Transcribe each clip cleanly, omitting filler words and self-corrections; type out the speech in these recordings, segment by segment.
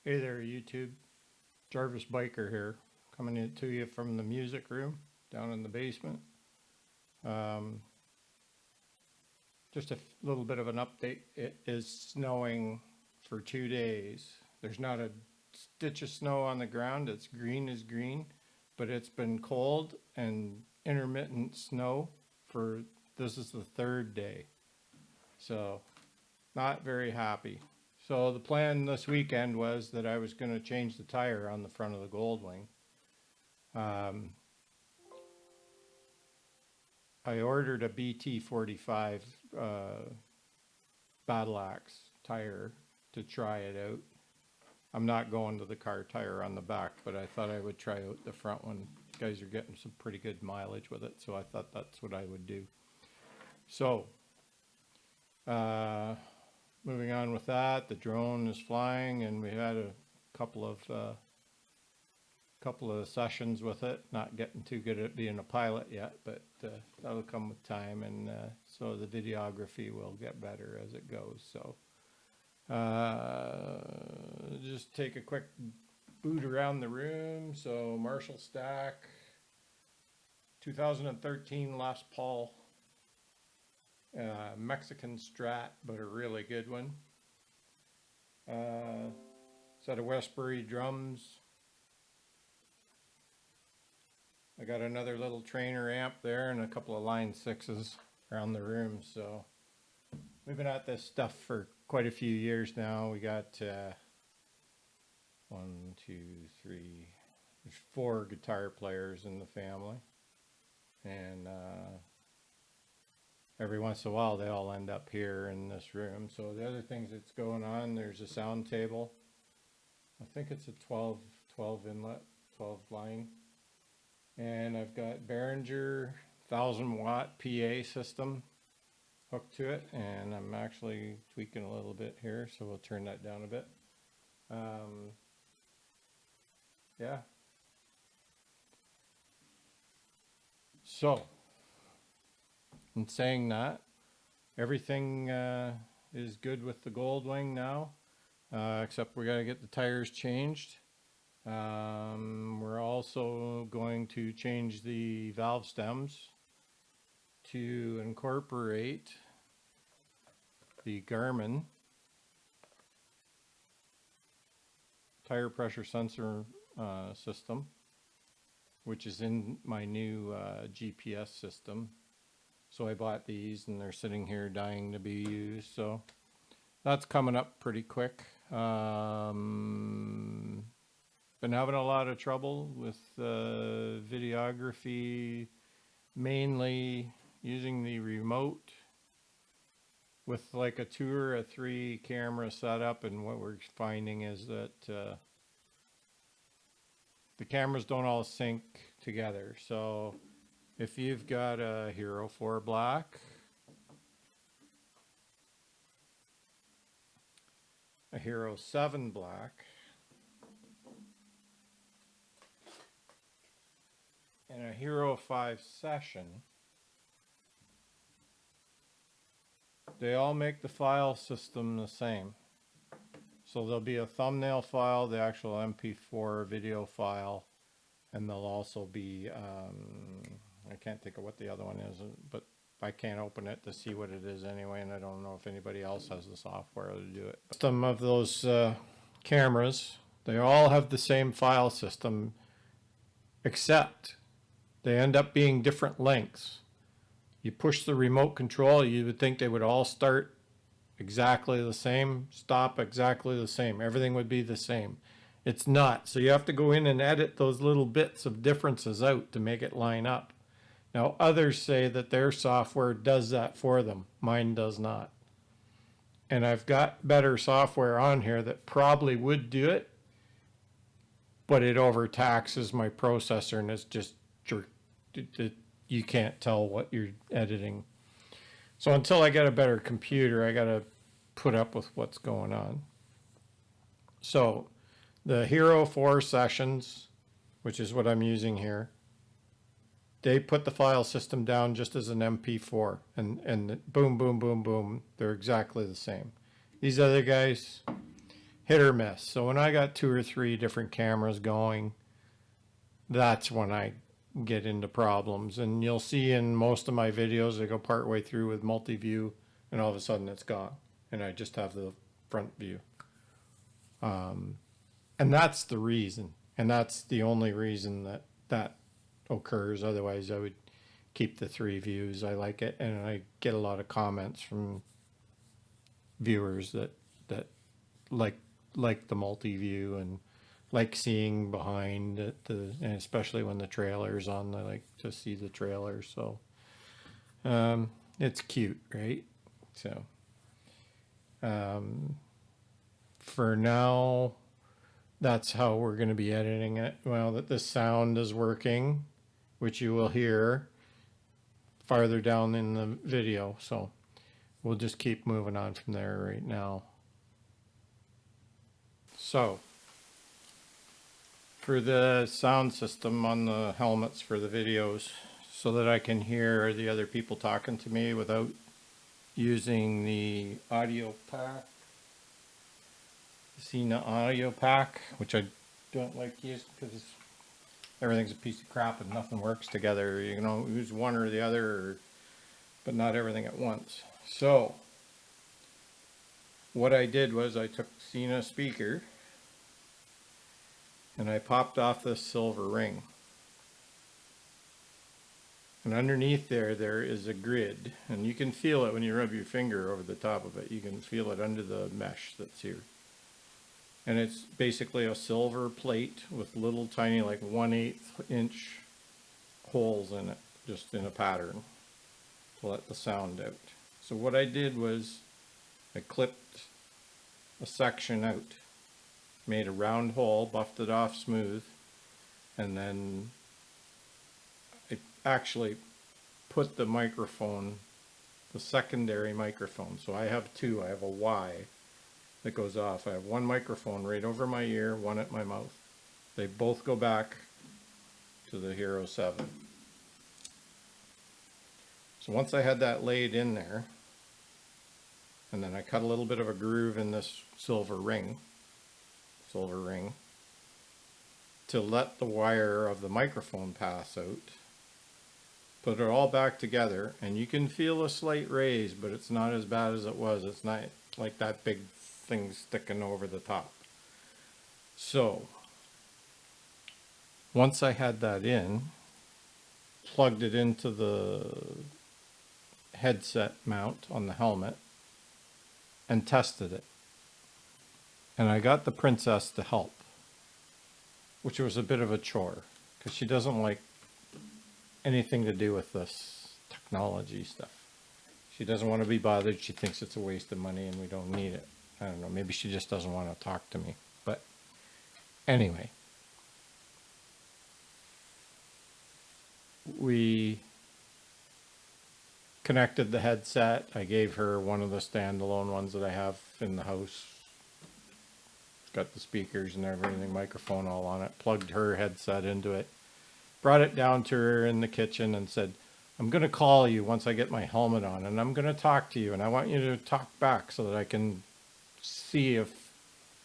Hey there, YouTube. Jarvisbiker here, coming in to you from the music room down in the basement. Just a little bit of an update. It is snowing for 2 days. There's not a stitch of snow on the ground. It's green as green, but it's been cold and intermittent snow for, this is the 3rd day. So, not very happy. So the plan this weekend was that I was going to change the tire on the front of the Goldwing. I ordered a BT45 Battle Axe tire to try it out. I'm not going to the car tire on the back, but I thought I would try out the front one. Guys are getting some pretty good mileage with it, so I thought that's what I would do. So, moving on with that, the drone is flying, and we had a couple of sessions with it. Not getting too good at being a pilot yet, but that'll come with time, and so the videography will get better as it goes. So just take a quick boot around the room. So Marshall stack, 2013 Les Paul. Mexican Strat, but a really good one. Set of Westbury drums. I got another little trainer amp there and a couple of line 6s around the room. So we've been at this stuff for quite a few years now. We got 1, 2, 3, there's 4 guitar players in the family, and every once in a while they all end up here in this room. So the other things that's going on, there's a sound table. I think it's a 12 inlet, 12 line. And I've got Behringer 1000-watt PA system hooked to it, and I'm actually tweaking a little bit here, so we'll turn that down a bit. Yeah. So, in saying that, everything is good with the Goldwing now, except we got to get the tires changed. We're also going to change the valve stems to incorporate the Garmin tire pressure sensor system, which is in my new GPS system. So I bought these, and they're sitting here dying to be used. So that's coming up pretty quick. Been having a lot of trouble with videography, mainly using the remote with like a 2 or a 3 camera setup. And what we're finding is that the cameras don't all sync together. So if you've got a Hero 4 Black, a Hero 7 Black, and a Hero 5 Session, they all make the file system the same. So there'll be a thumbnail file, the actual MP4 video file, and there'll also be I can't think of what the other one is, but I can't open it to see what it is anyway, and I don't know if anybody else has the software to do it. Some of those cameras, they all have the same file system, except they end up being different lengths. You push the remote control, you would think they would all start exactly the same, stop exactly the same. Everything would be the same. It's not. So you have to go in and edit those little bits of differences out to make it line up. Now, others say that their software does that for them. Mine does not. And I've got better software on here that probably would do it, but it overtaxes my processor, and it's just you can't tell what you're editing. So until I get a better computer, I got to put up with what's going on. So the Hero 4 Sessions, which is what I'm using here, they put the file system down just as an MP4, and boom, boom, boom, boom, they're exactly the same. These other guys hit or miss. So when I got 2 or 3 different cameras going, that's when I get into problems. And you'll see in most of my videos, I go part way through with multi-view and all of a sudden it's gone. And I just have the front view. And that's the reason. And that's the only reason that that occurs. Otherwise, I would keep the 3 views. I like it. And I get a lot of comments from viewers that like the multi-view and like seeing behind it, and especially when the trailer's on, I like to see the trailer. So it's cute, right? So for now, that's how we're going to be editing it. Well, that the sound is working, which you will hear farther down in the video. So we'll just keep moving on from there right now. So for the sound system on the helmets for the videos, so that I can hear the other people talking to me without using the audio pack, Cena audio pack, which I don't like using because everything's a piece of crap and nothing works together. You know, use one or the other, but not everything at once. So what I did was I took Cena speaker and I popped off this silver ring. And underneath there is a grid, and you can feel it when you rub your finger over the top of it. You can feel it under the mesh that's here. And it's basically a silver plate with little tiny, like 1/8 inch holes in it, just in a pattern to let the sound out. So what I did was I clipped a section out, made a round hole, buffed it off smooth, and then I actually put the microphone, the secondary microphone. So I have 2. I have a Y that goes off. I have one microphone right over my ear, one at my mouth. They both go back to the Hero 7. So once I had that laid in there, and then I cut a little bit of a groove in this silver ring to let the wire of the microphone pass out. Put it all back together, and you can feel a slight raise, but it's not as bad as it was. It's not like that big thing sticking over the top. So once I had that in, plugged it into the headset mount on the helmet and tested it. And I got the princess to help, which was a bit of a chore because she doesn't like anything to do with this technology stuff. She doesn't want to be bothered. She thinks it's a waste of money and we don't need it. I don't know, maybe she just doesn't want to talk to me. But anyway, we connected the headset. I gave her one of the standalone ones that I have in the house. It's got the speakers and everything, microphone all on it. Plugged her headset into it. Brought it down to her in the kitchen and said, I'm going to call you once I get my helmet on, and I'm going to talk to you, and I want you to talk back so that I can see if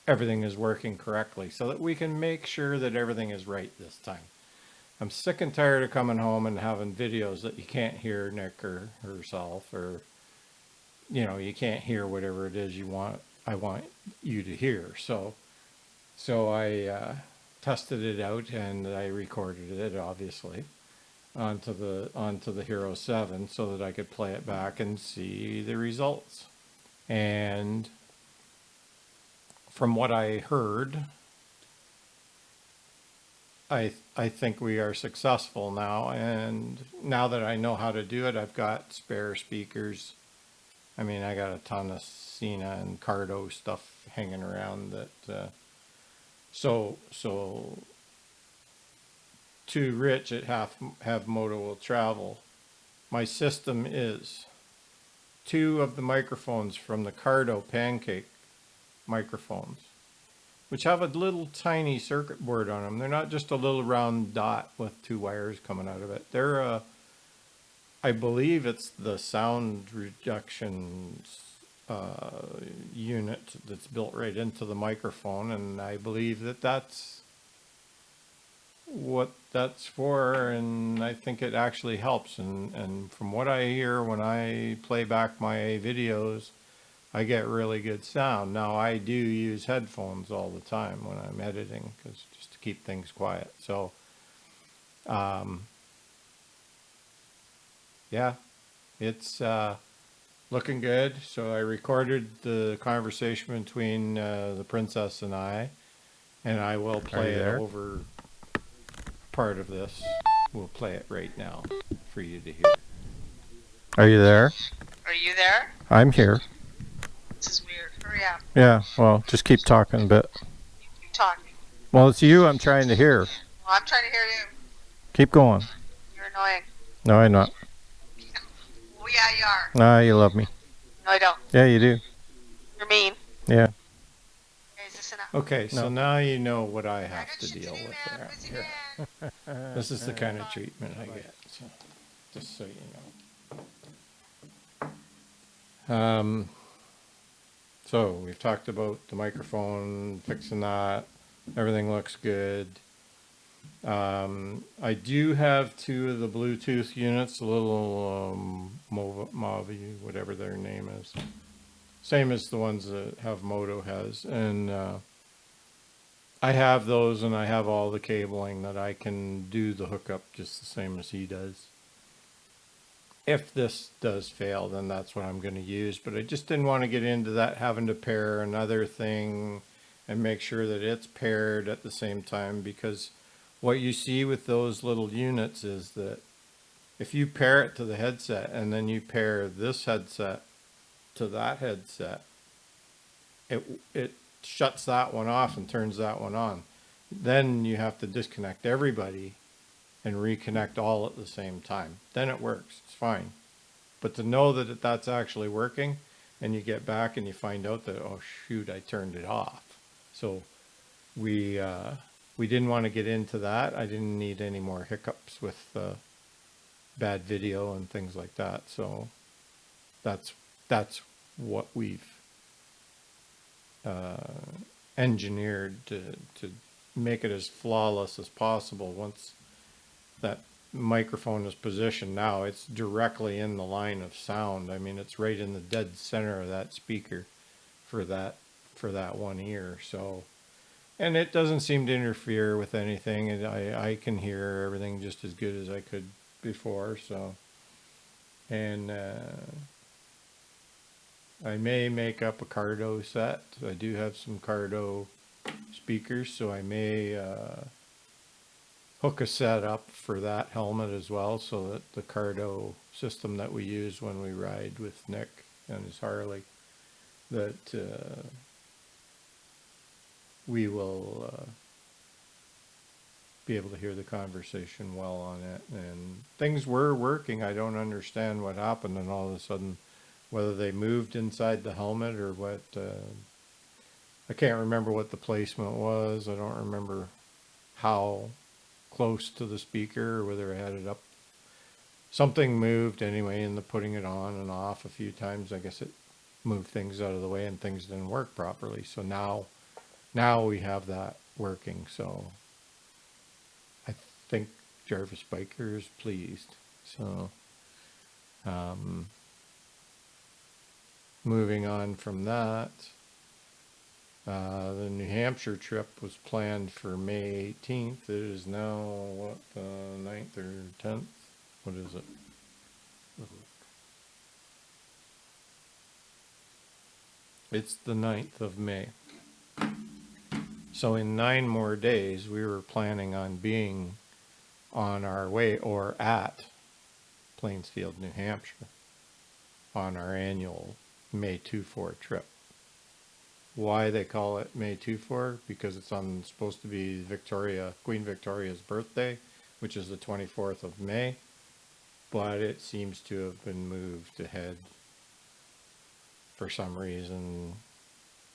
everything is working correctly, so that we can make sure that everything is right this time. I'm sick and tired of coming home and having videos that you can't hear Nick or herself, or, you know, you can't hear whatever it is I want you to hear. So I tested it out and I recorded it, obviously, onto the Hero 7 so that I could play it back and see the results. And from what I heard, I think we are successful now, and now that I know how to do it, I've got spare speakers. I mean, I got a ton of Cena and Cardo stuff hanging around that so too rich at have moto will travel. My system is 2 of the microphones from the Cardo pancake microphones, which have a little tiny circuit board on them. They're not just a little round dot with 2 wires coming out of it. They're I believe it's the sound reduction unit that's built right into the microphone, and I believe that that's what that's for, and I think it actually helps. And from what I hear when I play back my videos, I get really good sound. Now I do use headphones all the time when I'm editing, because just to keep things quiet. So yeah, it's looking good. So I recorded the conversation between the princess and I will play it over part of this. We'll play it right now for you to hear. Are you there? Are you there? I'm here. This is weird. Hurry up. Yeah, well, just keep talking a bit. Keep talking. Well, it's you I'm trying to hear. Well, I'm trying to hear you. Keep going. You're annoying. No, I'm not. Well, yeah, you are. Ah, you love me. No, I don't. Yeah, you do. You're mean. Yeah. Okay, is this enough? Okay, so No. now you know what I I have got to shit deal do, with man. around Busy here. man. This is the kind of treatment I get, so, just so you know. So we've talked about the microphone, fixing that. Everything looks good. I do have two of the Bluetooth units, a little Movi, whatever their name is. Same as the ones that have Moto has. And I have those, and I have all the cabling that I can do the hookup just the same as he does. If this does fail, then that's what I'm going to use. But I just didn't want to get into that, having to pair another thing and make sure that it's paired at the same time, because what you see with those little units is that if you pair it to the headset and then you pair this headset to that headset, it shuts that one off and turns that one on. Then you have to disconnect everybody and reconnect all at the same time. Then it works. It's fine. But to know that that's actually working, and you get back and you find out that, oh shoot, I turned it off. So we didn't want to get into that. I didn't need any more hiccups with bad video and things like that. So that's what we've engineered to make it as flawless as possible. Once that microphone is positioned, now it's directly in the line of sound. I mean, it's right in the dead center of that speaker for that one ear. So, and it doesn't seem to interfere with anything, and I can hear everything just as good as I could before. So, and I may make up a Cardo set. I do have some Cardo speakers, so I may hook a set up for that helmet as well, so that the Cardo system that we use when we ride with Nick and his Harley, that we will be able to hear the conversation well on it. And things were working. I don't understand what happened, and all of a sudden, whether they moved inside the helmet or what, I can't remember what the placement was. I don't remember how close to the speaker, or whether I had it up. Something moved anyway in the putting it on and off a few times. I guess it moved things out of the way and things didn't work properly. So now we have that working. So I think Jarvisbiker is pleased. So moving on from that, the New Hampshire trip was planned for May 18th. It is now, what, the 9th or 10th? What is it? It's the 9th of May. So in 9 more days, we were planning on being on our way or at Plainsfield, New Hampshire on our annual May 2-4 trip. Why they call it May 2-4? Because it's supposed to be Queen Victoria's birthday, which is the 24th of May, but it seems to have been moved ahead for some reason,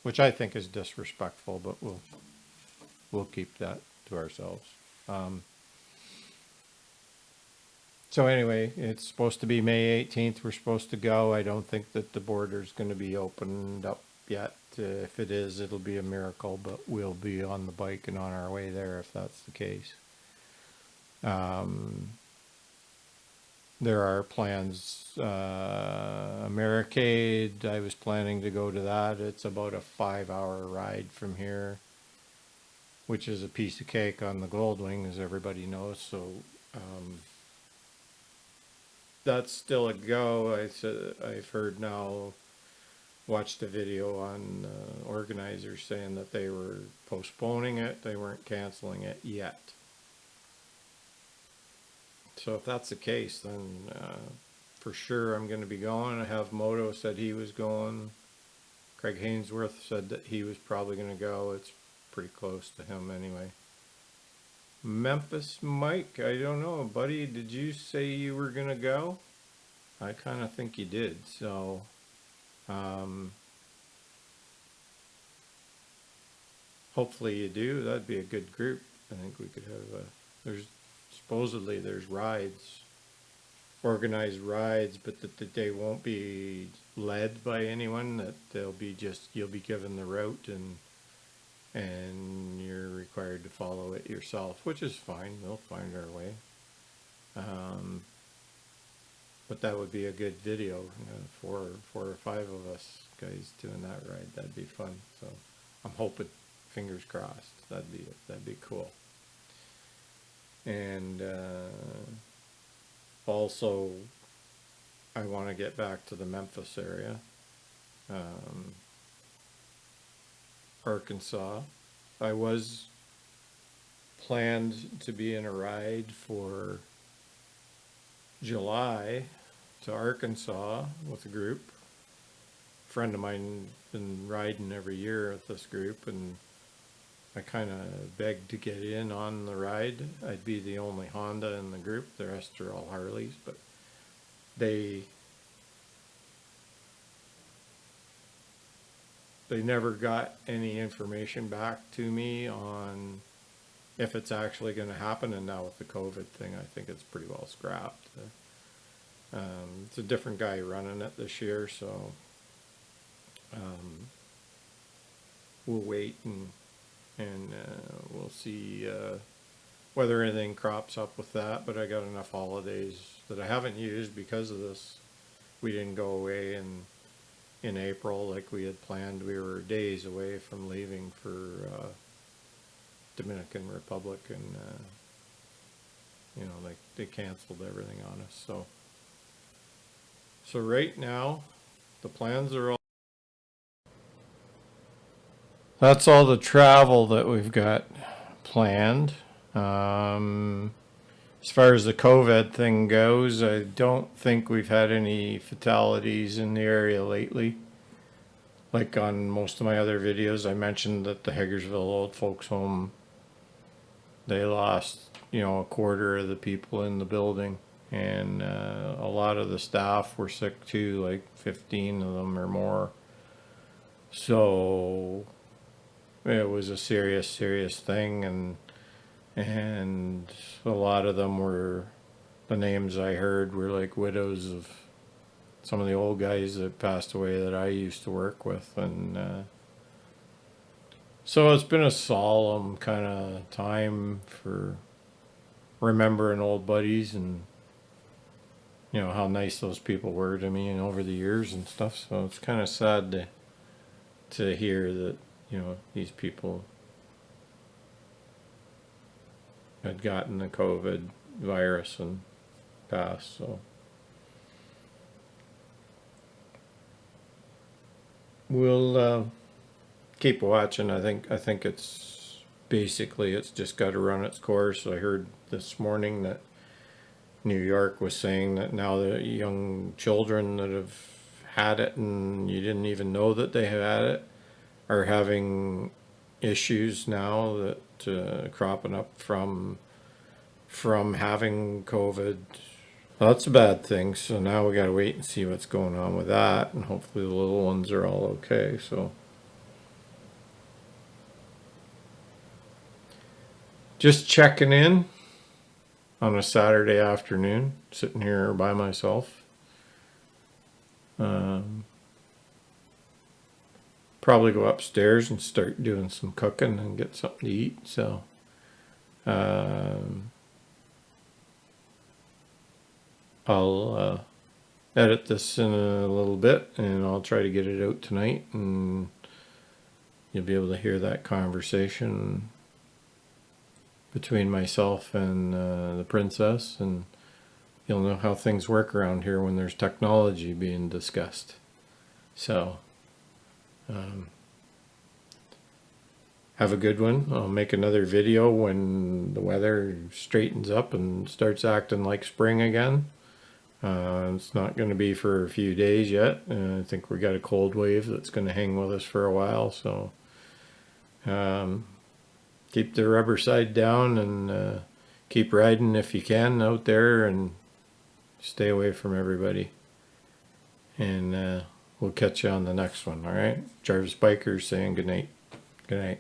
which I think is disrespectful, but we'll keep that to ourselves. So anyway, it's supposed to be May 18th. We're supposed to go. I don't think that the border's going to be opened up yet. If it is, it'll be a miracle, but we'll be on the bike and on our way there if that's the case. There are plans, Americade, I was planning to go to that. It's about a 5-hour ride from here, which is a piece of cake on the Goldwing, as everybody knows. So that's still a go. I've heard now, watched a video on organizers saying that they were postponing it. They weren't canceling it yet. So if that's the case, then for sure I'm going to be going. I have Moto said he was going. Craig Hainsworth said that he was probably going to go. It's pretty close to him anyway. Memphis Mike, I don't know, buddy, did you say you were going to go? I kind of think you did. So hopefully you do. That'd be a good group. I think we could have supposedly there's rides, organized rides, but that they won't be led by anyone, that they'll be you'll be given the route and you're required to follow it yourself, which is fine. We'll find our way. But that would be a good video, 4 or 5 of us guys doing that ride. That'd be fun. So I'm hoping, fingers crossed, that'd be cool. And also, I want to get back to the Memphis area, Arkansas. I was planned to be in a ride for July to Arkansas with a group. A friend of mine been riding every year with this group, and I kind of begged to get in on the ride. I'd be the only Honda in the group. The rest are all Harleys, but they never got any information back to me on if it's actually going to happen. And now with the COVID thing, I think it's pretty well scrapped. It's a different guy running it this year, so we'll wait and we'll see whether anything crops up with that. But I got enough holidays that I haven't used because of this. We didn't go away in April like we had planned. We were days away from leaving for Dominican Republic, and like they canceled everything on us. So right now the plans are all. That's all the travel that we've got planned. As far as the COVID thing goes, I don't think we've had any fatalities in the area lately. Like on most of my other videos, I mentioned that the Hagersville Old Folks Home, they lost, a quarter of the people in the building. And a lot of the staff were sick too, like 15 of them or more. So it was a serious thing, and a lot of them were, the names I heard were like widows of some of the old guys that passed away that I used to work with. And so it's been a solemn kind of time for remembering old buddies and how nice those people were to me and over the years and stuff. So it's kind of sad to hear that these people had gotten the COVID virus and passed. So we'll keep watching. I think it's just got to run its course. I heard this morning that New York was saying that now the young children that have had it and you didn't even know that they had it are having issues now that cropping up from having COVID. Well, that's a bad thing. So now we got to wait and see what's going on with that, and hopefully the little ones are all okay. So just checking in. on a Saturday afternoon, sitting here by myself. Probably go upstairs and start doing some cooking and get something to eat. So, I'll edit this in a little bit, and I'll try to get it out tonight, and you'll be able to hear that conversation between myself and the princess, and you'll know how things work around here when there's technology being discussed. So, have a good one. I'll make another video when the weather straightens up and starts acting like spring again. It's not going to be for a few days yet. I think we got a cold wave that's going to hang with us for a while. So keep the rubber side down, and keep riding if you can out there, and stay away from everybody. And we'll catch you on the next one. All right. Jarvisbiker saying good night. Good night.